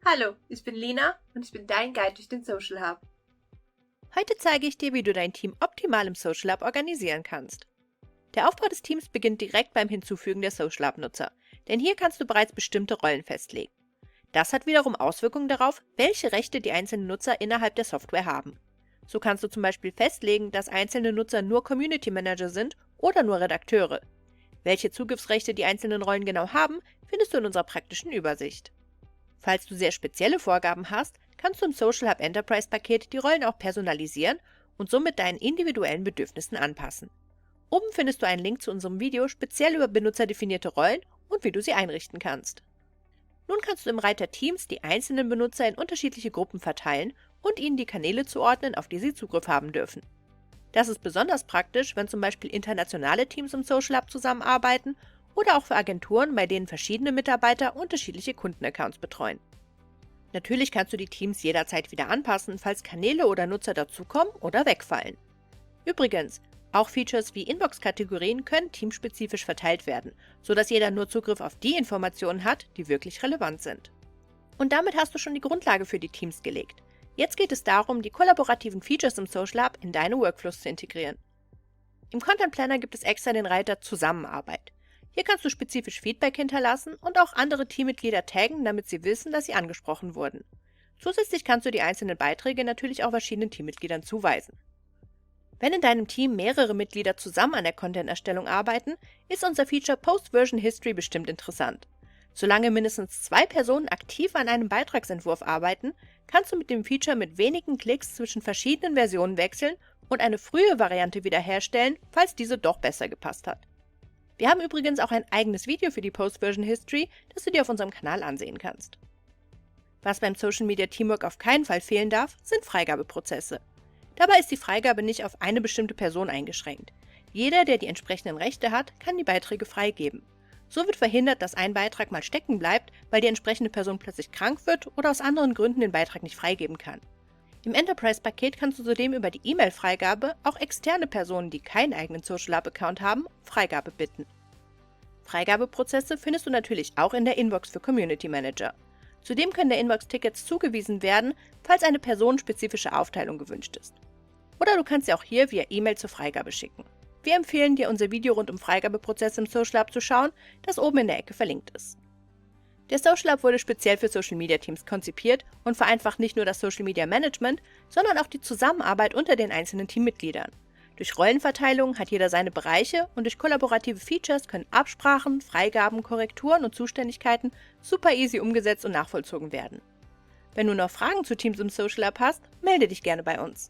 Hallo, ich bin Lina und ich bin dein Guide durch den Social Hub. Heute zeige ich dir, wie du dein Team optimal im Social Hub organisieren kannst. Der Aufbau des Teams beginnt direkt beim Hinzufügen der Social Hub-Nutzer, denn hier kannst du bereits bestimmte Rollen festlegen. Das hat wiederum Auswirkungen darauf, welche Rechte die einzelnen Nutzer innerhalb der Software haben. So kannst du zum Beispiel festlegen, dass einzelne Nutzer nur Community Manager sind oder nur Redakteure. Welche Zugriffsrechte die einzelnen Rollen genau haben, findest du in unserer praktischen Übersicht. Falls du sehr spezielle Vorgaben hast, kannst du im Social Hub Enterprise Paket die Rollen auch personalisieren und somit deinen individuellen Bedürfnissen anpassen. Oben findest du einen Link zu unserem Video speziell über benutzerdefinierte Rollen und wie du sie einrichten kannst. Nun kannst du im Reiter Teams die einzelnen Benutzer in unterschiedliche Gruppen verteilen und ihnen die Kanäle zuordnen, auf die sie Zugriff haben dürfen. Das ist besonders praktisch, wenn zum Beispiel internationale Teams im Social Hub zusammenarbeiten oder auch für Agenturen, bei denen verschiedene Mitarbeiter unterschiedliche Kundenaccounts betreuen. Natürlich kannst du die Teams jederzeit wieder anpassen, falls Kanäle oder Nutzer dazukommen oder wegfallen. Übrigens, auch Features wie Inbox-Kategorien können teamspezifisch verteilt werden, sodass jeder nur Zugriff auf die Informationen hat, die wirklich relevant sind. Und damit hast du schon die Grundlage für die Teams gelegt. Jetzt geht es darum, die kollaborativen Features im Social Hub in deine Workflows zu integrieren. Im Content Planner gibt es extra den Reiter Zusammenarbeit. Hier kannst du spezifisch Feedback hinterlassen und auch andere Teammitglieder taggen, damit sie wissen, dass sie angesprochen wurden. Zusätzlich kannst du die einzelnen Beiträge natürlich auch verschiedenen Teammitgliedern zuweisen. Wenn in deinem Team mehrere Mitglieder zusammen an der Content-Erstellung arbeiten, ist unser Feature Post-Version History bestimmt interessant. Solange mindestens 2 Personen aktiv an einem Beitragsentwurf arbeiten, kannst du mit dem Feature mit wenigen Klicks zwischen verschiedenen Versionen wechseln und eine frühe Variante wiederherstellen, falls diese doch besser gepasst hat. Wir haben übrigens auch ein eigenes Video für die Post-Version History, das du dir auf unserem Kanal ansehen kannst. Was beim Social Media Teamwork auf keinen Fall fehlen darf, sind Freigabeprozesse. Dabei ist die Freigabe nicht auf eine bestimmte Person eingeschränkt. Jeder, der die entsprechenden Rechte hat, kann die Beiträge freigeben. So wird verhindert, dass ein Beitrag mal stecken bleibt, weil die entsprechende Person plötzlich krank wird oder aus anderen Gründen den Beitrag nicht freigeben kann. Im Enterprise-Paket kannst du zudem über die E-Mail-Freigabe auch externe Personen, die keinen eigenen Social Hub-Account haben, Freigabe bitten. Freigabeprozesse findest du natürlich auch in der Inbox für Community Manager. Zudem können der Inbox Tickets zugewiesen werden, falls eine personenspezifische Aufteilung gewünscht ist. Oder du kannst sie auch hier via E-Mail zur Freigabe schicken. Wir empfehlen dir, unser Video rund um Freigabeprozesse im Social Hub zu schauen, das oben in der Ecke verlinkt ist. Der Social Hub wurde speziell für Social Media Teams konzipiert und vereinfacht nicht nur das Social Media Management, sondern auch die Zusammenarbeit unter den einzelnen Teammitgliedern. Durch Rollenverteilung hat jeder seine Bereiche und durch kollaborative Features können Absprachen, Freigaben, Korrekturen und Zuständigkeiten super easy umgesetzt und nachvollzogen werden. Wenn du noch Fragen zu Teams im Social Hub hast, melde dich gerne bei uns.